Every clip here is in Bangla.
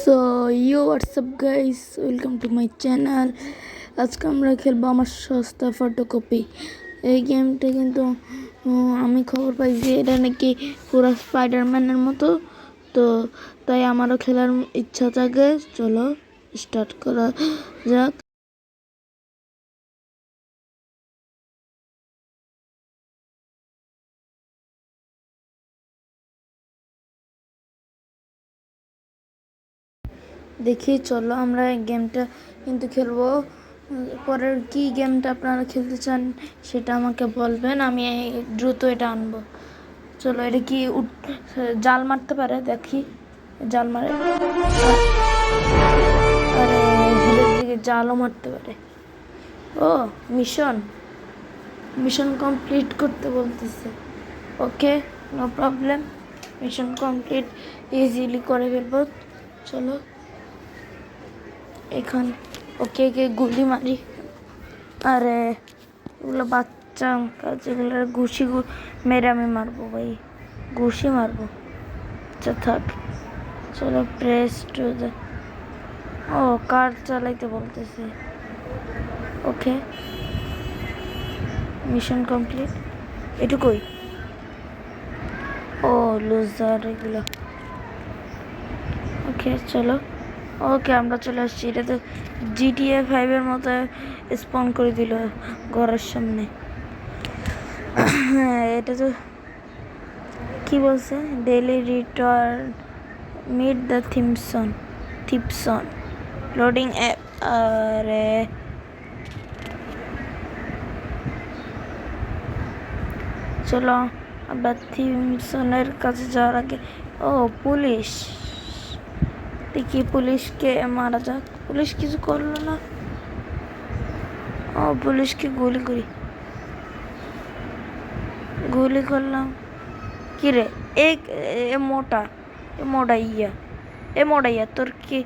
So WhatsApp guys, welcome to my channel. আজকে আমরা খেলবো আমার সস্তা ফটোকপি। এই গেমটা কিন্তু আমি খবর পাই যে এটা নাকি পুরো স্পাইডারম্যানের মতো, তো তাই আমারও খেলার ইচ্ছা থাকে। চলো স্টার্ট করা যাক। দেখি, চলো আমরা এই গেমটা কিন্তু খেলবো। পরের কি গেমটা আপনারা খেলতে চান সেটা আমাকে বলবেন, আমি দ্রুত এটা আনবো। চলো, এটা কি জাল মারতে পারে? দেখি, জাল মারে। আরে হিলের দিকে জালও মারতে পারে। ও, মিশন মিশন কমপ্লিট করতে বলতেছে। Okay, no problem, mission complete easily করে ফেলবো। চলো এখন ওকে গুলি মারি। আরে এগুলো বাচ্চা কাজ, এগুলো ঘুষি মেরে আমি মারবো ভাই, ঘুষি মারবো। আচ্ছা থাক, চলো প্রেস টু দ্য। ও, কার চালাইতে বলতেছে। ওকে, মিশন কমপ্লিট। এটুকুই? ও লুজার এগুলো। ওকে চলো, ওকে আমরা চলে আসছি। এটা তো GTA 5-এর মতো স্পন করে দিল ঘরের সামনে। হ্যাঁ, এটা তো কি বলছে, ডেইলি রিটার্ন মিট দ্য থিপসন লোডিং অ্যাপ। আরে চলো আমরা থিমসনের কাছে যাওয়ার আগে। ও পুলিশ, দেখি পুলিশকে মারা যাক। পুলিশ কিছু করলো না। ও পুলিশকে গুলি করি, গুলি করলাম। কিরে মোটা মোটা ইয়া তোর কি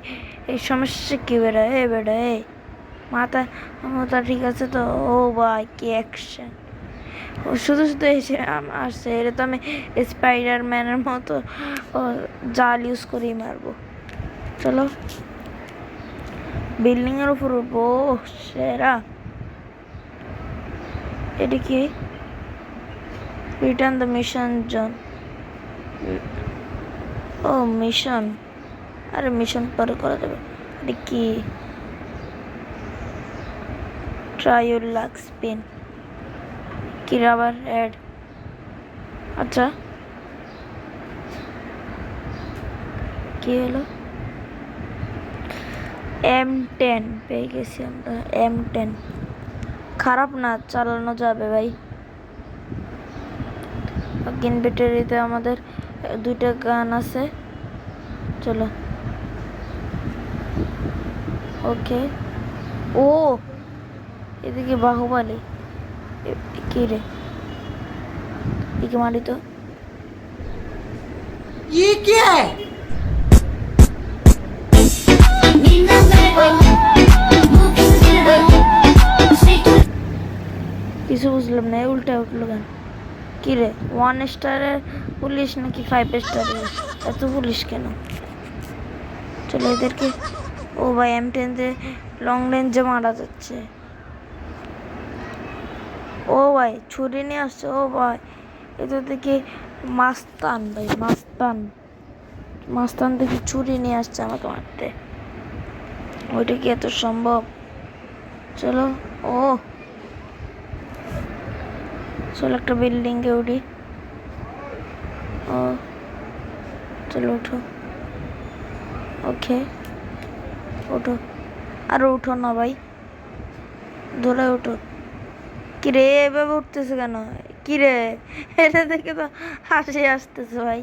এই সমস্যা? কি বেড়া এ মাথা মাথা ঠিক আছে তো? ও ভাই কি অ্যাকশন! ও শুধু শুধু এসে আসছে। এটা তো আমি স্পাইডারম্যানের মতো জাল ইউজ করেই মারবো। চলো বিল্ডিং এর উপর উঠবো। সেরা, এটা কি? Return the mission zone. ও মিশন, আরে মিশন পরে করা যাবে। এটা কি? Try your luck spin. কি রাবার অ্যাড? আচ্ছা কি হলো? M10 পেয়ে গেছি আমরা। M10 খারাপ না, চালানো যাবে ভাই। গেন ব্যাটারিতে আমাদের 2টা গান আছে। চলো ওকে। ও এদিকে বাহুবলী। কি রে, একে মারি তো। ये क्या है? কিছু বুঝলাম না, উল্টা উঠলো কেন? কি রে, 1 স্টারের পুলিশ নাকি 5 স্টারের? এত পুলিশ কেন? চলো এদেরকে। ও ভাই M10 দিয়ে লং রেঞ্জে মারা যাচ্ছে। ও ভাই ছুরি নিয়ে আসছে। ও ভাই এটা দেখি মাস্তান ভাই, মাস্তান দেখি ছুরি নিয়ে আসছে আমাকে মারতে। ওইটা কি এত সম্ভব? চলো ও চলো একটা বিল্ডিং এ উঠি। ও চলো উঠো। ওকে ওঠো, আরো উঠো না ভাই, ধরে ওঠো। কিরে এভাবে উঠতেছে কেন? কিরে, এটা দেখে তো হাসি আসতেছে ভাই।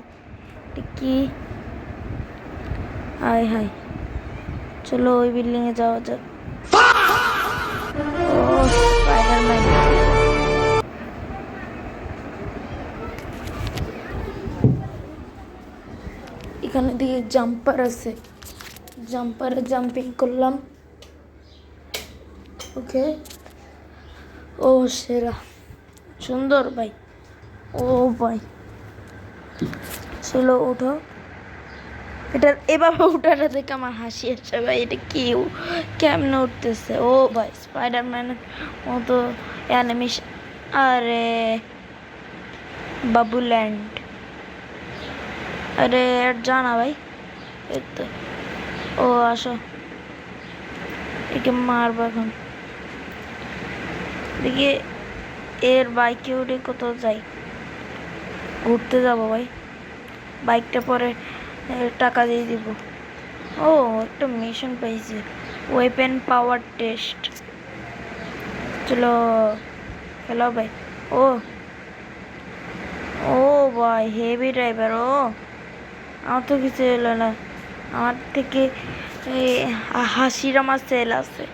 কি হাই হাই, চলো ওই বিল্ডিং এ যাওয়া যাক। ও স্পাইডারম্যান। এখানে দিকে জাম্পার আছে, জাম্পারে জাম্পিং করলাম। ওকে, ও সেরা, সুন্দর ভাই। ও ভাই চলো উঠো। এটার এভাবে উঠাটা দেখে আমার হাসি আসছে ভাই। এটা কি কেমনে উঠতেছে? ও ভাই স্পাইডারম্যানের মতো অ্যানিমেশন। আরে বাবুল্যান্ড, আরে জানা ভাই। এই তো, ও আসো, একে মারবো এখন। দেখি এর বাইকে উঠে কোথাও যাই, ঘুরতে যাবো ভাই। বাইকটা পরে টাকা দিয়ে দিব। ও একটা মিশন পাইছি, ওয়েপেন পাওয়ার টেস্ট। চলো হ্যালো ভাই। ও ও ভাই হেভি ড্রাইভার। ও আমার তো কিছু এলো না, আমার থেকে হাসিরামা সেল আছে।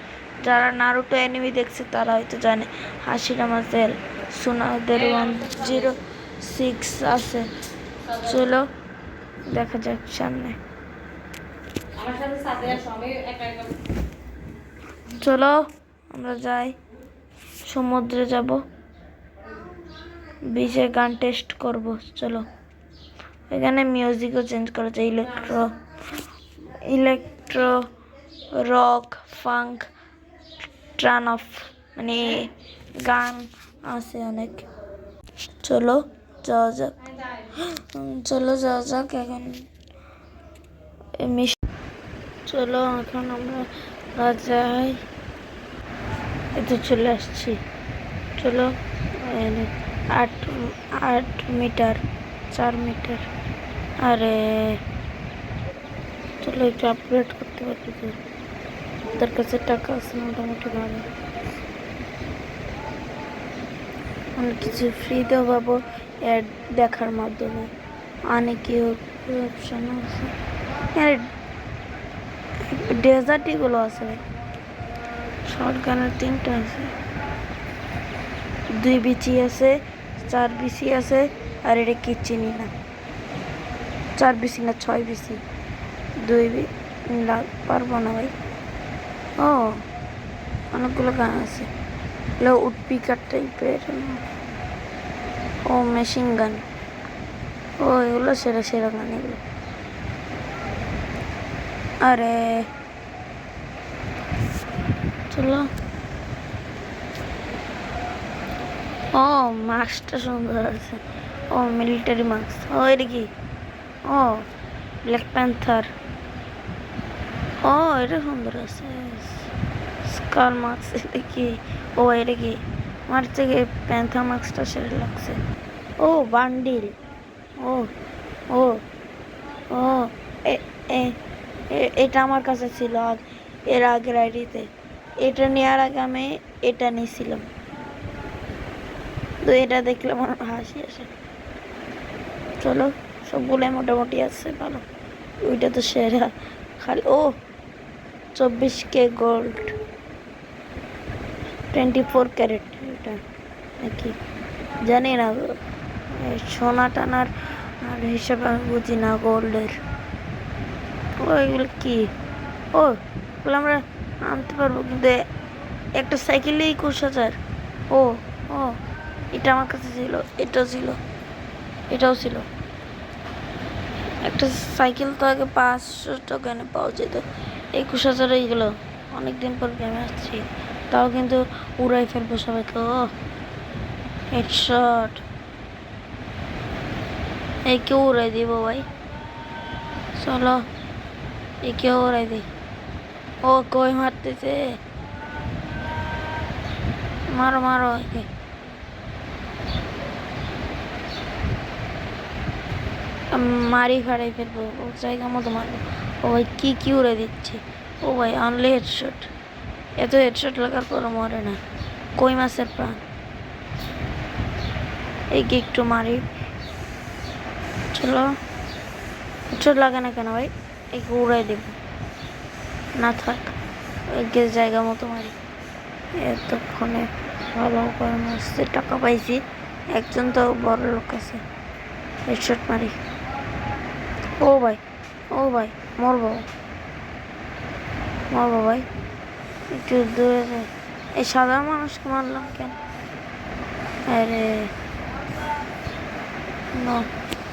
যারা নারুটো অ্যানিমে দেখছে তারা হয়তো জানে হাসিরামা সেল সোনাদের 106 আছে। চলো দেখা যাক সামনে। চলো আমরা যাই, সমুদ্রে যাব, বিচে গান টেস্ট করব। চলো এখানে মিউজিকও চেঞ্জ করা যায়, electro rock funk trance off, মানে গান আছে অনেক। চলো যাওয়া যাক, চলো যাওয়া যাক এখন। চলো এখন আমরা যাই, এতে চলে আসছি। চলো 8 মিটার, 4 মিটার। আরে চলো একটু আপগ্রেড করতে পারবি তো, তার কাছে টাকা আছে মোটামুটি ভালো। অনেক কিছু ফ্রিতেও পাবো অ্যাড দেখার মাধ্যমে, অনেক অপশন আছে। ডেজার্টিগুলো আছে ভাই, শর্ট গানের 3টা আছে, 2 বিচি আছে, 4 বিচি আছে। আর এটা কি চিনি না, 4 বিচি না 6 বিচি, 2 পারবো না ভাই। ও অনেকগুলো গান আছে, এগুলো উডপিকার টাইপের। ও মেশিন গান, ও এগুলো সেরা সেরা গান এগুলো। আরে চলো। ও মাস্কটা সুন্দর আছে, ও মিলিটারি মাস্ক। ও এটা কি? ও ব্ল্যাক প্যান্থার। ও এটা সুন্দর আছে, স্কার মাস্ক। এটা কি? ও এটা কি? আমার থেকে প্যান্থার মাস্কটা সেরা লাগছে। ও বান্ডিল। ও ও ও এটা আমার কাছে ছিল এর আগের আইডিতে। এটা নেওয়ার আগে আমি এটা নিয়েছিলাম, তো এটা দেখলে আমার হাসি আসে। চলো সবগুলোই মোটামুটি আছে ভালো, ওইটা তো সেরা খালি। ও 24K গোল্ড, 24 ক্যারেট এটা নাকি জানি না, সোনা টানার আর হিসাবে আমি বুঝি না গোল্ডের। ও এগুলো কি? ও এগুলো আমরা আনতে পারবো, কিন্তু একটা সাইকেলেই 21,000। ও ও এটা আমার কাছে ছিল, এটাও ছিল, এটাও ছিল। একটা সাইকেল তো আগে 500 টাকা পাওয়া যেত, 21,000 এইগুলো। অনেকদিন পর গেমে আসছি, তাও কিন্তু উড়াই ফেলবো সবাইকে। ও হেডশট, একেও উড়াই দিব ভাই। চলো একেও উড়াই দিই। ও কই মারতেছে, মারো মারো একে। মারি ফাড়াই ফেলবো, ও জায়গা মতো মারবো। ও ভাই কি উড়ে দিচ্ছে। ও ভাই অনলি হেডশট, এত হেডশট লাগার পরও মরে না। কই মাছের প্রাণ, একে একটু মারি। চলো হেডশট লাগে না কেন ভাই, একে উড়াই দেব না, থাক একে জায়গা মতো মারি। এতক্ষণে ভালো করে মারছে, টাকা পাইছি। একজন তো বড় লোক আছে, হেডশট মারি। ও ভাই মরবো মরবো ভাই, একটু দূরে যাই। এই সাধারণ মানুষকে মারলাম কেন? আরে নো,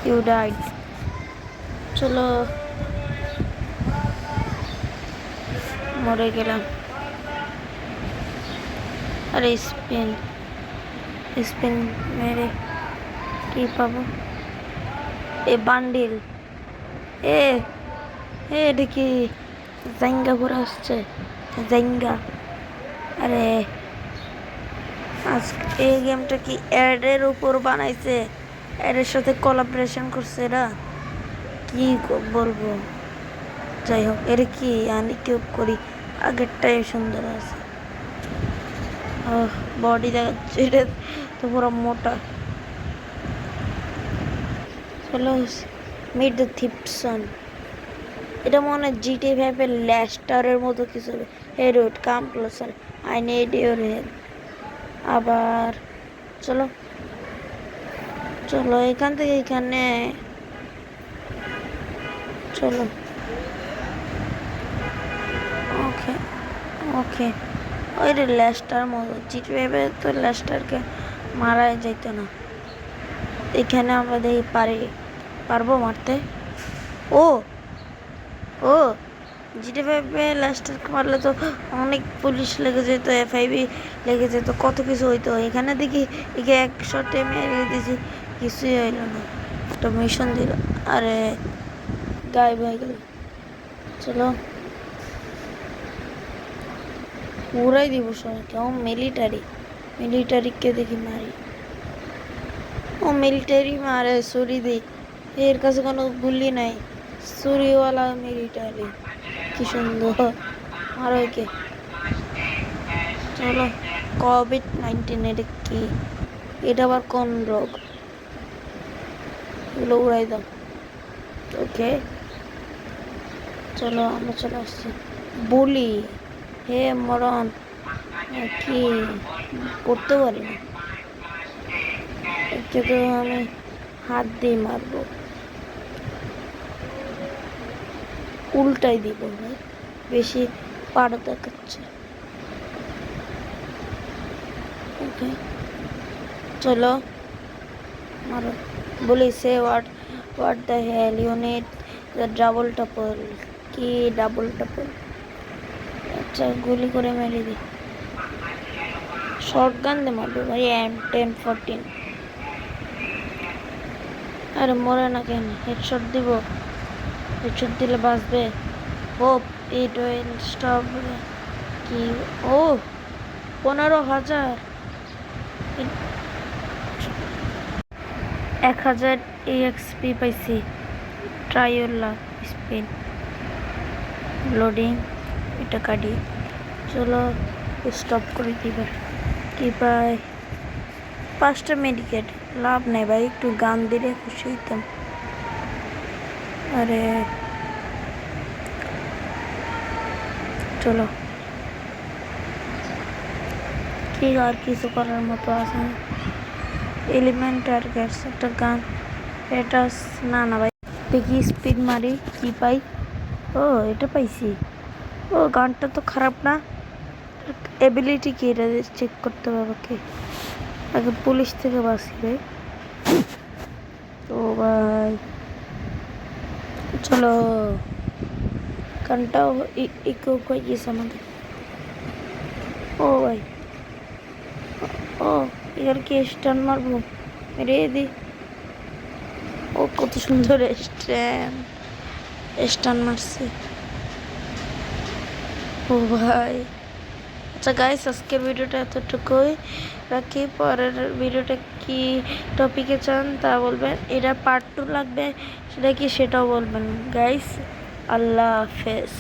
ইউ ডাইড। চলো মরে গেলাম। আরে স্পিন স্পিন মেরে কি পাবো? এ বান্ডিল, এ এটা কি জাইঙ্গা ঘুরে আসছে? জাইঙ্গা, আরে আজকে এই গেমটা কি অ্যাডের উপর বানাইছে? অ্যাডের সাথে কোলাবোরেশন করছে এরা, কি বলবো। যাই হোক, এটা কি আমি কেউ করি, আগেরটাই সুন্দর আছে। বডি দেখাচ্ছে, এটা তো পুরো মোটা। চলো মিট দ্য থিপসন। এটা মনে হয় জিটি ফাইভের ল্যাস্টারের মতো কিছু। Hey root come closer, I need your help. আবার চলো চলো এখান থেকে এখানে চলো। ওকে ওকে, ওই রে ল্যাস্টার মতো। জিটি ফাইভে তো ল্যাস্টারকে মারাই যাইতো না, এখানে আমরা দেখি পারবো মারতে। ও ও জিটি ফাইভে ল্যাস্টারকে মারলে তো অনেক পুলিশ লেগে যেত, এফআইবি লেগে যেত, কত কিছু হইতো। এখানে দেখি একে এক শটে মেরে দিয়েছি, কিছুই হইল না। একটা মিশন দিল, আরে গায়েব হয়ে গেল। চলো পুরাই দিব সবাই। কেউ মিলিটারিকে দেখি মারি। ও মিলিটারি মারে ছুরি দি, এর কাছে কোনো গুলি নাই, ছুরিওয়ালা মিলিটারি, কি সুন্দর। আর ওইকে চলো। কোভিড-19 এটা কি? এটা আবার কোন রোগ? এগুলো উড়াই দাও। ওকে চলো, আমরা চলে আসছি। বলি হে মরণ, কি করতে পারি না, একে তো আমি হাত দিয়ে মারবো, উল্টাই দিব ভাই, বেশি পাড়া দেখাচ্ছে। ওকে চলো মারো। বলি সে what the hell you need the double tuple. কি ডাবল টাপল? আচ্ছা গুলি করে মেরে দি, শর্ট গান দিয়ে মারবে ভাই, M1014। আরে মরে না কেন? হেডশট দিব, হেডশট দিলে বাঁচবে। Hope it will stop. কি? ও 15,000, 1000 EXP পাইছি। ট্রাইওলা স্পিন লোডিং, এটা কাটি। চলো স্টপ করে দিবে। কি পাই? 5টা মেডিকেট, লাভ নেই ভাই, একটু গান দিলে খুশি হইতাম। আরে চলো, কি আর কিছু করার মতো আছে না। এলিমেন্ট টার্গেটস, একটা গান, এটা না না ভাই, দেখি স্পিড মারি কি পাই। ও এটা পাইছি। ও গানটা তো খারাপ না। এবিলিটি কি এটা চেক করতে হবে কি? আগে পুলিশ থেকে বাঁচি ভাই। ও ভাই চলো, গানটাও ইকো হয়ে গেছে আমাদের। ও ভাই, ও এর কি স্টান মারবো, মেরে দি। ও কত সুন্দর স্টান মারছে। ও ভাই আচ্ছা গাইস, আজকের ভিডিওটা এতটুকুই রাখি। পরের ভিডিওটা কি টপিকে চান তা বলবেন, এটা পার্ট 2 লাগবে সেটা কি সেটাও বলবেন গাইস। আল্লাহ হাফেজ।